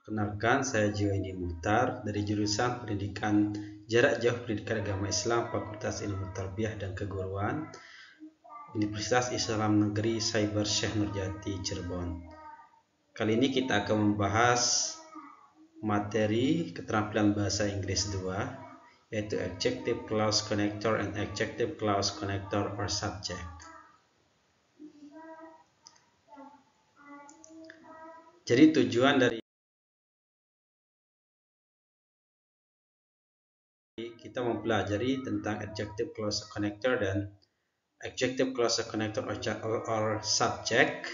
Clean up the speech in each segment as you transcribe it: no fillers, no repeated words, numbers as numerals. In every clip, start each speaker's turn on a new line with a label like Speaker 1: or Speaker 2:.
Speaker 1: Perkenalkan, saya Juwaidi Muhtar dari jurusan Pendidikan Jarak Jauh Pendidikan Agama Islam Fakultas Ilmu Tarbiyah dan Keguruan Universitas Islam Negeri Cyber Syekh Nurjati Cirebon. Kali ini kita akan membahas materi keterampilan bahasa Inggris 2, yaitu Adjective Clause Connector and Adjective Clause Connector or Subject. Jadi tujuan dari kita mempelajari tentang Adjective Clause Connector dan Adjective Clause Connector or Subject.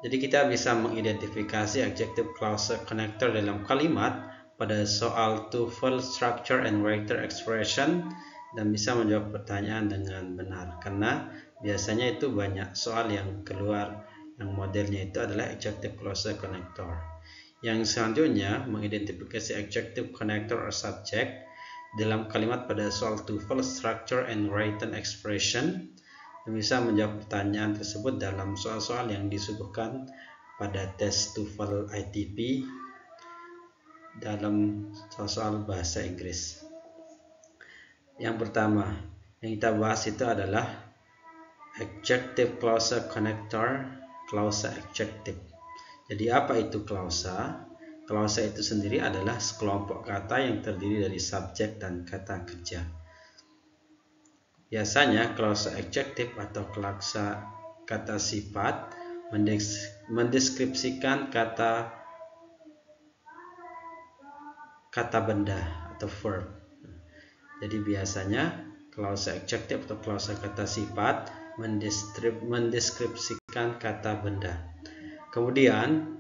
Speaker 1: Jadi kita bisa mengidentifikasi Adjective Clause Connector dalam kalimat pada soal TOEFL Structure and Character Expression dan bisa menjawab pertanyaan dengan benar, karena biasanya itu banyak soal yang keluar yang modelnya itu adalah Adjective Clause Connector. Yang selanjutnya mengidentifikasi Adjective Connector or Subject dalam kalimat pada soal TOEFL Structure and Written Expression dan bisa menjawab pertanyaan tersebut dalam soal-soal yang disuguhkan pada tes TOEFL ITP dalam soal-soal bahasa Inggris. Yang pertama yang kita bahas itu adalah Adjective Clause Connector, klausa adjective. Jadi apa itu klausa? Klausa itu sendiri adalah sekelompok kata yang terdiri dari subjek dan kata kerja. Biasanya klausa adjektif atau klausa kata sifat mendeskripsikan kata benda atau verb. Jadi biasanya klausa adjektif atau klausa kata sifat mendeskripsikan kata benda. Kemudian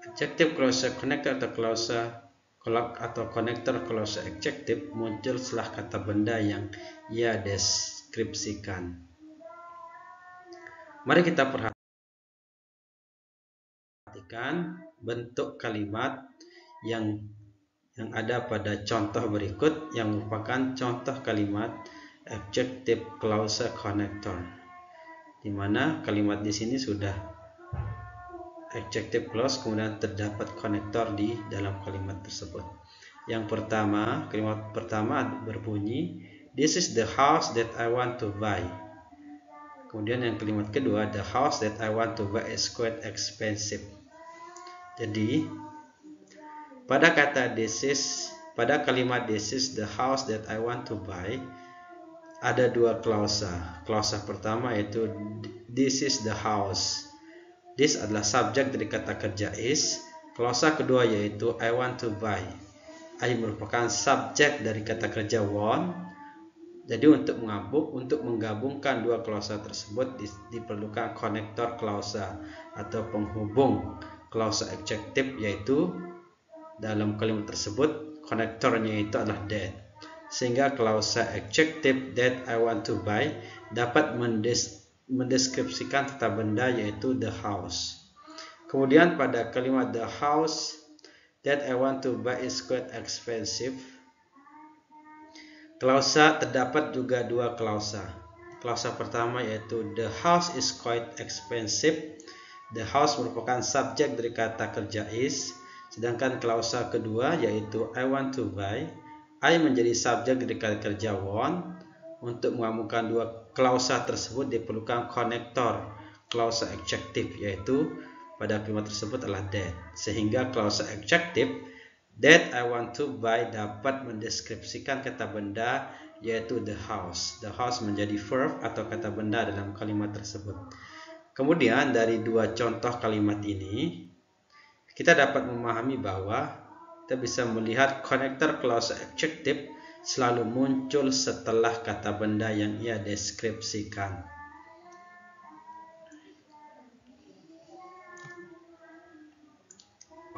Speaker 1: adjective clause connector atau connector clause adjective muncul setelah kata benda yang ia deskripsikan. Mari kita perhatikan bentuk kalimat yang ada pada contoh berikut yang merupakan contoh kalimat adjective clause connector, di mana kalimat di sini sudah adjective clause kemudian terdapat konektor di dalam kalimat tersebut. Yang pertama, kalimat pertama berbunyi this is the house that I want to buy. Kemudian yang kalimat kedua, the house that I want to buy is quite expensive. Jadi pada kalimat this is the house that I want to buy ada dua klausa. Klausa pertama yaitu this is the house. This adalah subjek dari kata kerja is. Klausa kedua yaitu I want to buy. I merupakan subjek dari kata kerja want. Jadi untuk menggabungkan dua klausa tersebut diperlukan konektor klausa atau penghubung klausa adjektif, yaitu dalam kalimat tersebut konektornya itu adalah that. Sehingga klausa adjektif that I want to buy dapat mendeskripsikan kata benda yaitu the house. Kemudian pada kalimat the house that I want to buy is quite expensive, klausa terdapat juga dua klausa. Klausa pertama yaitu the house is quite expensive. The house merupakan subjek dari kata kerja is, sedangkan klausa kedua yaitu I want to buy, I menjadi subjek dari kata kerja want. Untuk menggabungkan dua klausa tersebut diperlukan konektor klausa adjektif, yaitu pada kalimat tersebut adalah that. Sehingga klausa adjektif that I want to buy dapat mendeskripsikan kata benda yaitu the house. The house menjadi verb atau kata benda dalam kalimat tersebut. Kemudian dari dua contoh kalimat ini kita dapat memahami bahwa kita bisa melihat konektor klausa adjektif selalu muncul setelah kata benda yang ia deskripsikan.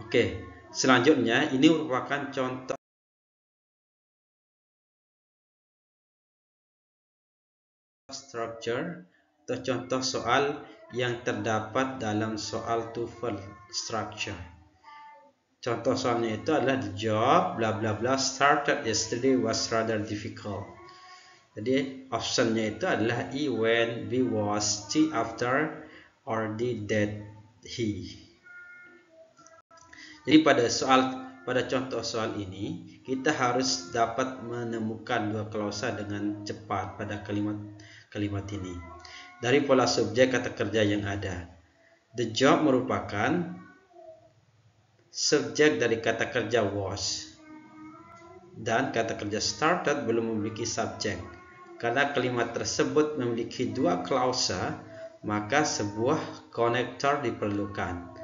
Speaker 1: Oke, selanjutnya ini merupakan contoh structure atau contoh soal yang terdapat dalam soal TOEFL structure. Contoh soalnya itu adalah the job bla bla bla started yesterday was rather difficult. Jadi optionnya itu adalah E when, B was, C after, or D that he. Jadi pada contoh soal ini kita harus dapat menemukan dua klausa dengan cepat pada kalimat ini. Dari pola subjek kata kerja yang ada, the job merupakan subjek dari kata kerja was, dan kata kerja started belum memiliki subjek. Karena kalimat tersebut memiliki dua klausa, maka sebuah konektor diperlukan.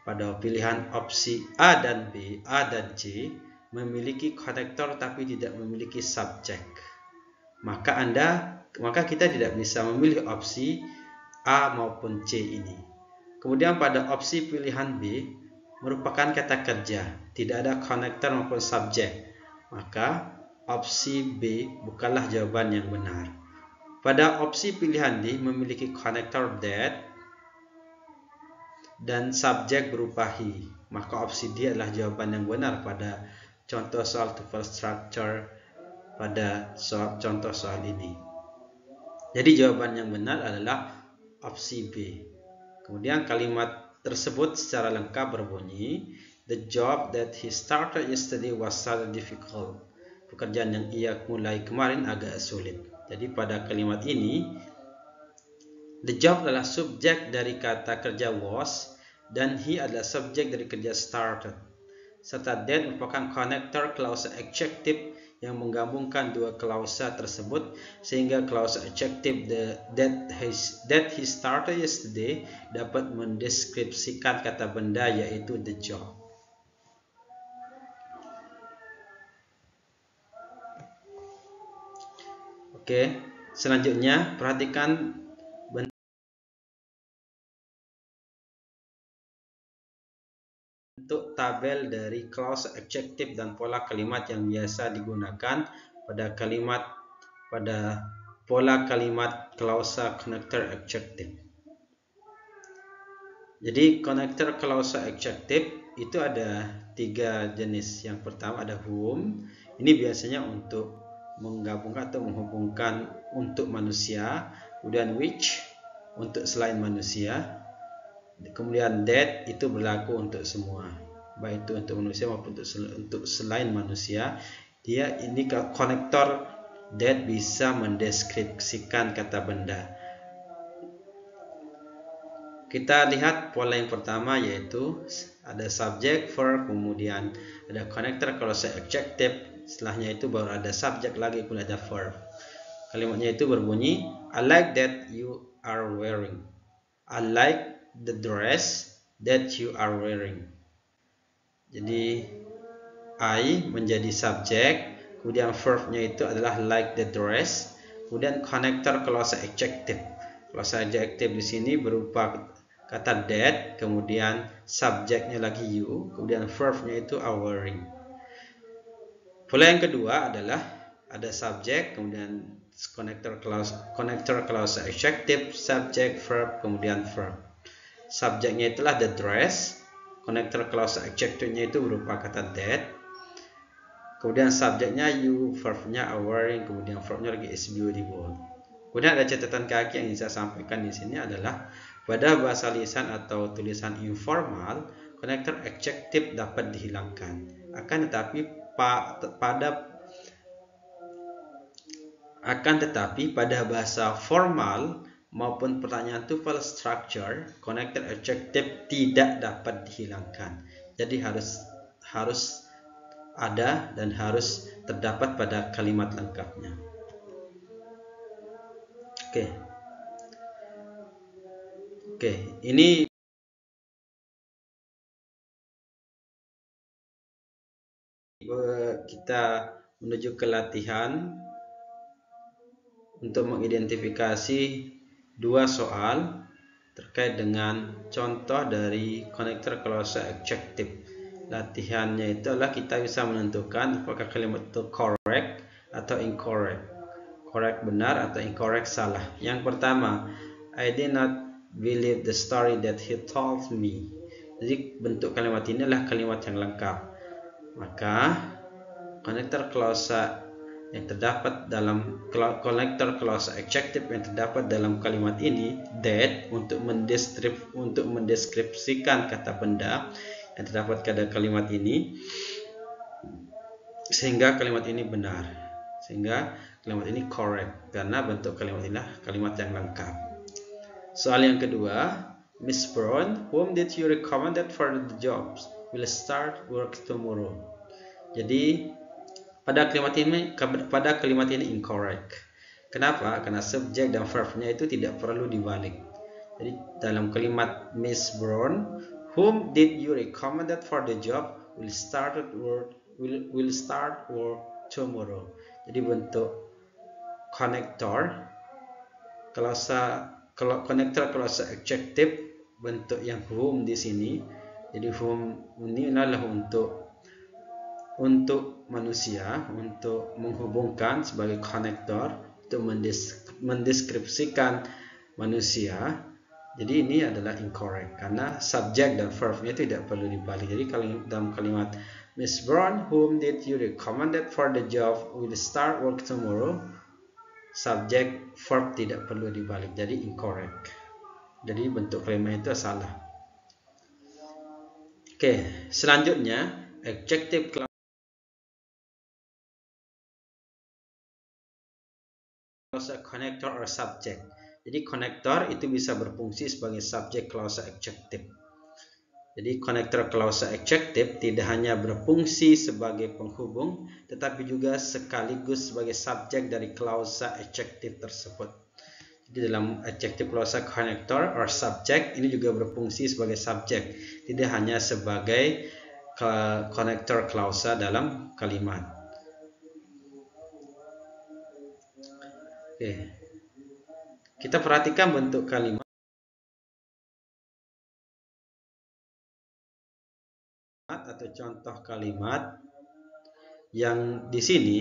Speaker 1: Pada pilihan opsi A dan B, A dan C memiliki konektor tapi tidak memiliki subjek. Maka kita tidak bisa memilih opsi A maupun C ini. Kemudian pada opsi pilihan B merupakan kata kerja, tidak ada konektor maupun subjek. Maka opsi B bukanlah jawaban yang benar. Pada opsi pilihan D memiliki konektor that dan subjek berupa he, maka opsi D adalah jawaban yang benar pada contoh soal tuple structure pada contoh soal ini. Jadi jawaban yang benar adalah opsi B. Kemudian kalimat tersebut secara lengkap berbunyi, the job that he started yesterday was rather difficult. Pekerjaan yang ia mulai kemarin agak sulit. Jadi pada kalimat ini, the job adalah subjek dari kata kerja was dan he adalah subjek dari kerja started. Serta that merupakan konektor klausa adjektif yang menggabungkan dua klausa tersebut sehingga klausa adjektif that he started yesterday dapat mendeskripsikan kata benda yaitu the job. Oke, selanjutnya perhatikan bentuk tabel dari clause adjective dan pola kalimat yang biasa digunakan pada pola kalimat klausa connector adjective. Jadi connector klausa adjective itu ada 3 jenis. Yang pertama ada whom. Ini biasanya untuk menggabungkan atau menghubungkan untuk manusia. Kemudian which untuk selain manusia. Kemudian that itu berlaku untuk semua, baik itu untuk manusia maupun untuk selain manusia. Ini konektor that bisa mendeskripsikan kata benda. Kita lihat pola yang pertama yaitu ada subjek, verb, kemudian ada konektor klausa adjective, setelahnya itu baru ada subjek lagi, kemudian ada verb. Kalimatnya itu berbunyi, I like that you are wearing. I like the dress that you are wearing. Jadi I menjadi subjek, kemudian verbnya itu adalah like the dress, kemudian konektor klausa adjective. Klausa adjective di sini berupa kata that, kemudian subjeknya lagi you, kemudian verbnya itu are wearing. Pola yang kedua adalah ada subjek, kemudian konektor klausa adjective, subject, verb, kemudian verb. Subjeknya itulah the dress, konektor klausa adjective-nya itu berupa kata that, kemudian subjeknya you, verbnya are wearing, kemudian verbnya lagi is beautiful. Kemudian ada catatan kaki yang ingin saya sampaikan di sini adalah pada bahasa lisan atau tulisan informal, konektor adjective dapat dihilangkan. Akan tetapi pada bahasa formal maupun pertanyaan tuple structure, konektor adjective tidak dapat dihilangkan. Jadi harus ada dan harus terdapat pada kalimat lengkapnya. Oke, ini kita menuju ke latihan untuk mengidentifikasi dua soal terkait dengan contoh dari konektor klausa adjective. Latihannya itu adalah kita bisa menentukan apakah kalimat itu correct atau incorrect. Correct benar atau incorrect salah. Yang pertama, I did not believe the story that he told me. Jadi bentuk kalimat ini adalah kalimat yang lengkap. Maka konektor klausa yang terdapat dalam konektor klausa adjective yang terdapat dalam kalimat ini that untuk mendeskripsikan kata benda yang terdapat pada kalimat ini, sehingga kalimat ini benar, sehingga kalimat ini correct, karena bentuk kalimat inilah kalimat yang lengkap. Soal yang kedua, Miss Brown, whom did you recommend for the jobs? Will start work tomorrow. Jadi pada kalimat ini incorrect. Kenapa? Karena subjek dan verbnya itu tidak perlu dibalik. Jadi dalam kalimat Miss Brown, whom did you recommend for the job? Will start work tomorrow. Jadi bentuk konektor klausa adjektif, bentuk yang whom di sini. Jadi whom ini adalah untuk manusia, untuk menghubungkan sebagai konektor, untuk mendeskripsikan manusia. Jadi ini adalah incorrect karena subjek dan verbnya tidak perlu dibalik. Jadi kalau dalam kalimat Miss Brown, whom did you recommend for the job, will start work tomorrow, subjek verb tidak perlu dibalik, jadi incorrect. Jadi bentuk kalimat itu salah. Oke, selanjutnya adjective clause connector or subject. Jadi konektor itu bisa berfungsi sebagai subjek clause adjective. Jadi konektor clause adjective tidak hanya berfungsi sebagai penghubung, tetapi juga sekaligus sebagai subjek dari clause adjective tersebut. Jadi dalam adjective clause connector or subject ini juga berfungsi sebagai subjek, tidak hanya sebagai connector clause dalam kalimat. Oke. Kita perhatikan bentuk kalimat atau contoh kalimat yang di sini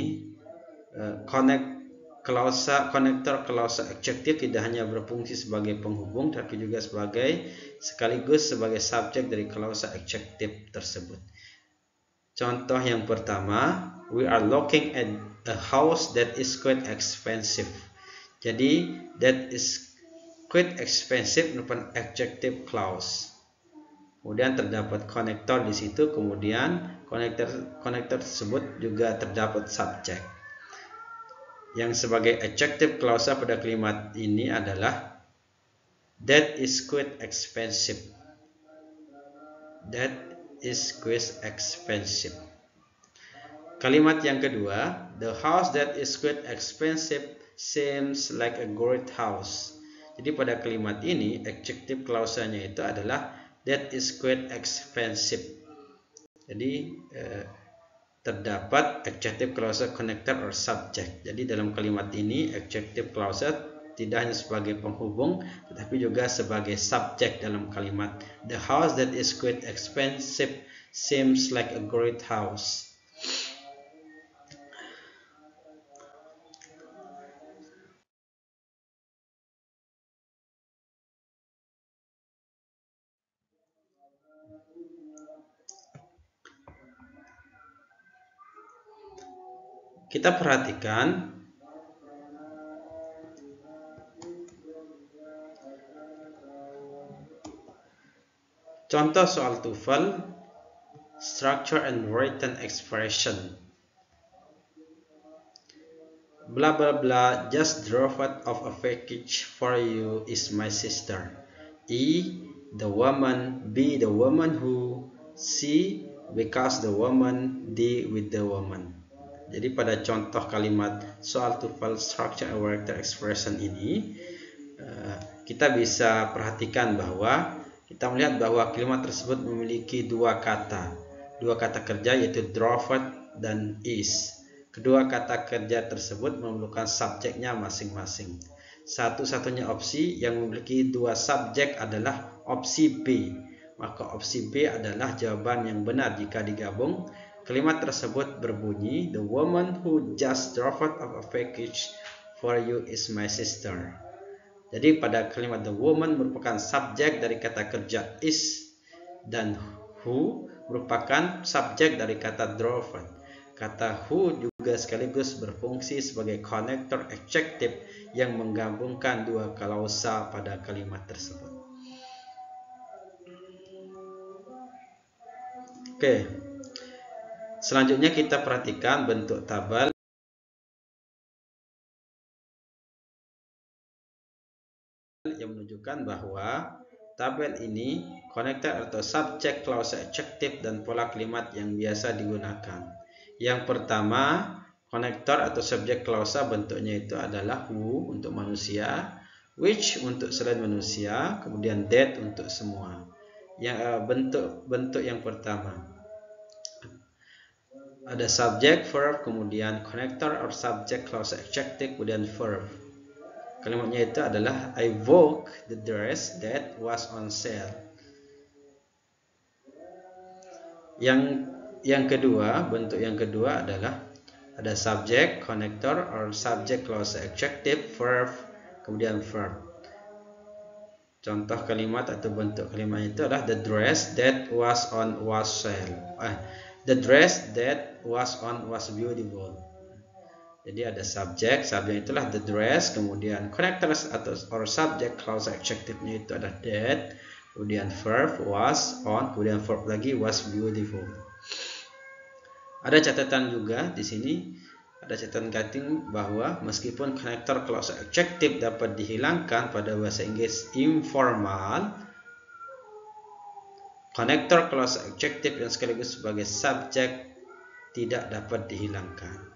Speaker 1: konektor clause adjective tidak hanya berfungsi sebagai penghubung, tapi juga sekaligus sebagai subjek dari clause adjective tersebut. Contoh yang pertama, we are looking at a house that is quite expensive. Jadi that is quite expensive merupakan adjective clause. Kemudian terdapat konektor di situ, kemudian konektor tersebut juga terdapat subjek. Yang sebagai adjective clause pada kalimat ini adalah that is quite expensive. That is quite expensive. Kalimat yang kedua, the house that is quite expensive seems like a great house. Jadi pada kalimat ini adjective clause-nya itu adalah that is quite expensive. Jadi terdapat adjective clause connector or subject. Jadi dalam kalimat ini adjective clause tidak hanya sebagai penghubung, tetapi juga sebagai subjek dalam kalimat. The house that is quite expensive seems like a great house. Kita perhatikan contoh soal TOEFL, structure and written expression. Blah blah blah just drove out of a package for you is my sister. E, the woman. B, the woman who. C, because the woman. D, with the woman. Jadi pada contoh kalimat soal TOEFL structure and written expression ini kita bisa perhatikan bahwa kita melihat bahwa kalimat tersebut memiliki dua kata kerja, yaitu drove dan is. Kedua kata kerja tersebut memerlukan subjeknya masing-masing. Satu-satunya opsi yang memiliki dua subjek adalah opsi B. Maka opsi B adalah jawaban yang benar jika digabung. Kalimat tersebut berbunyi, the woman who just drove out of a package for you is my sister. Jadi pada kalimat the woman merupakan subjek dari kata kerja is, dan who merupakan subjek dari kata drove. Kata who juga sekaligus berfungsi sebagai connector adjective yang menggabungkan dua klausa pada kalimat tersebut. Oke. Selanjutnya kita perhatikan bentuk tabel yang menunjukkan bahwa tabel ini konektor atau subjek, klausa adjektif, dan pola kalimat yang biasa digunakan. Yang pertama, konektor atau subjek klausa bentuknya itu adalah who untuk manusia, which untuk selain manusia, kemudian that untuk semua. Yang bentuk yang pertama ada subjek, verb, kemudian konektor or subjek, klausa adjektif, kemudian verb. Kalimatnya itu adalah I bought the dress that was on sale. Yang kedua, bentuk yang kedua adalah ada subjek, konektor or subjek, klausa adjektif, verb, kemudian verb. Contoh kalimat atau bentuk kalimat itu adalah the dress that was on was sale. The dress that was on was beautiful. Jadi ada subjek itulah the dress, kemudian connector atau or subject, klausa adjektifnya itu ada that, kemudian verb was on, kemudian verb lagi was beautiful. Ada catatan juga di sini, ada catatan cutting bahwa meskipun connector klausa adjektif dapat dihilangkan pada bahasa Inggris informal, connector klausa adjektif yang sekaligus sebagai subjek tidak dapat dihilangkan.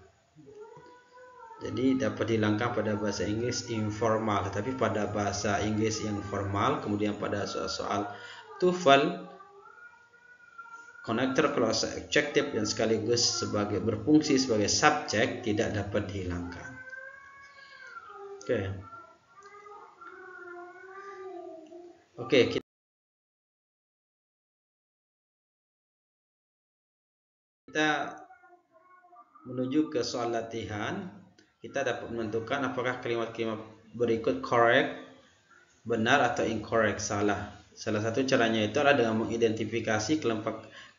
Speaker 1: Jadi dapat dihilangkan pada bahasa Inggris informal, tapi pada bahasa Inggris yang formal, kemudian pada soal-soal TOEFL, konektor klausa adjektif yang sekaligus sebagai berfungsi sebagai subjek tidak dapat dihilangkan. Oke, kita menuju ke soal latihan. Kita dapat menentukan apakah kalimat-kalimat berikut correct, benar, atau incorrect, salah. Salah satu caranya itu adalah dengan mengidentifikasi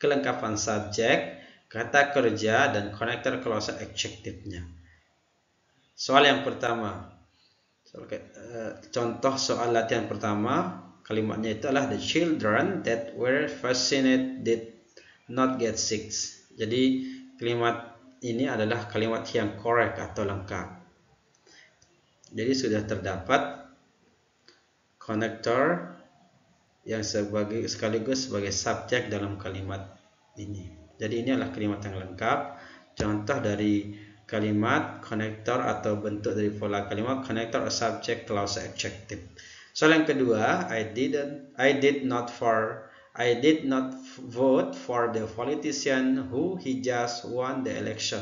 Speaker 1: kelengkapan subjek, kata kerja, dan konektor klausa adjektifnya. Soal yang pertama, contoh soal latihan pertama, kalimatnya itu adalah the children that were vaccinated did not get sick. Jadi kalimat ini adalah kalimat yang correct atau lengkap. Jadi sudah terdapat konektor yang sekaligus sebagai subjek dalam kalimat ini. Jadi ini adalah kalimat yang lengkap. Contoh dari kalimat konektor atau bentuk dari pola kalimat konektor subjek, klausa adjektif. Soal yang kedua, I did not vote for the politician who he just won the election.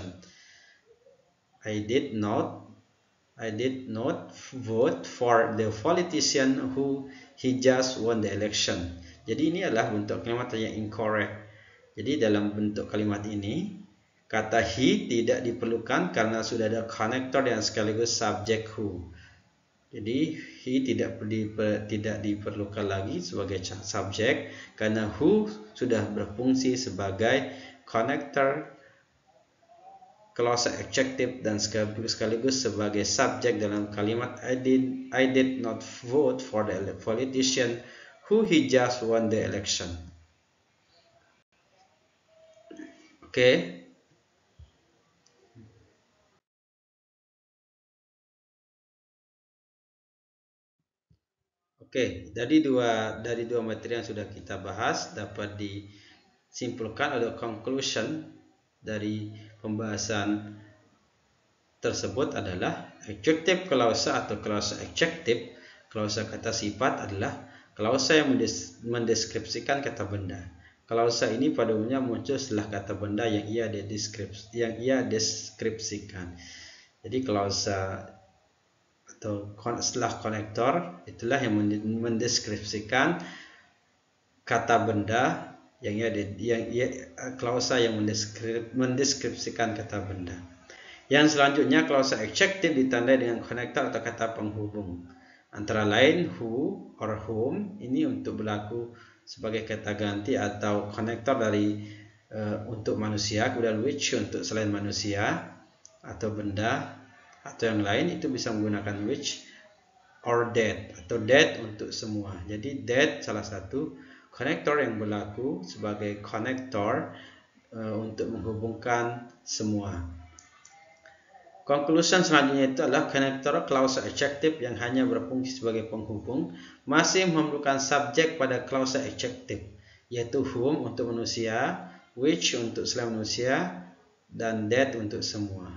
Speaker 1: I did not vote for the politician who he just won the election. Jadi ini adalah bentuk kalimat yang incorrect. Jadi dalam bentuk kalimat ini kata he tidak diperlukan karena sudah ada konektor yang sekaligus subjek who. Jadi he tidak diperlukan lagi sebagai subjek karena who sudah berfungsi sebagai konektor klausa adjektif dan sekaligus sebagai subjek dalam kalimat I did not vote for the politician who he just won the election. Oke, dari dua materi yang sudah kita bahas dapat disimpulkan oleh conclusion dari pembahasan tersebut adalah adjektif klausa atau klausa adjektif, klausa kata sifat adalah klausa yang mendeskripsikan kata benda. Klausa ini pada umumnya muncul setelah kata benda yang ia deskripsikan. Jadi klausa atau setelah konektor itulah yang mendeskripsikan kata benda klausa yang mendeskripsikan kata benda. Yang selanjutnya klausa adjektif ditandai dengan konektor atau kata penghubung. Antara lain who or whom ini untuk berlaku sebagai kata ganti atau konektor dari untuk manusia, kemudian which untuk selain manusia atau benda atau yang lain itu bisa menggunakan which or that atau that untuk semua. Jadi that salah satu Konektor yang berlaku sebagai konektor untuk menghubungkan semua. Conclusion selanjutnya itu adalah konektor klausa adjektif yang hanya berfungsi sebagai penghubung masih memerlukan subjek pada klausa adjektif, yaitu whom untuk manusia, which untuk selain manusia, dan that untuk semua.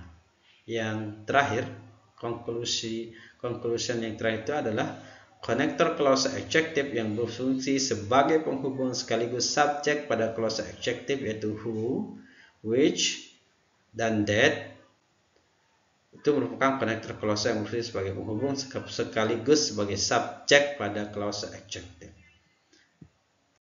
Speaker 1: Yang terakhir, conclusion yang terakhir itu adalah konektor klausa adjektif yang berfungsi sebagai penghubung sekaligus subjek pada klausa adjektif, yaitu who, which, dan that, itu merupakan konektor klausa yang berfungsi sebagai penghubung sekaligus sebagai subjek pada klausa adjektif.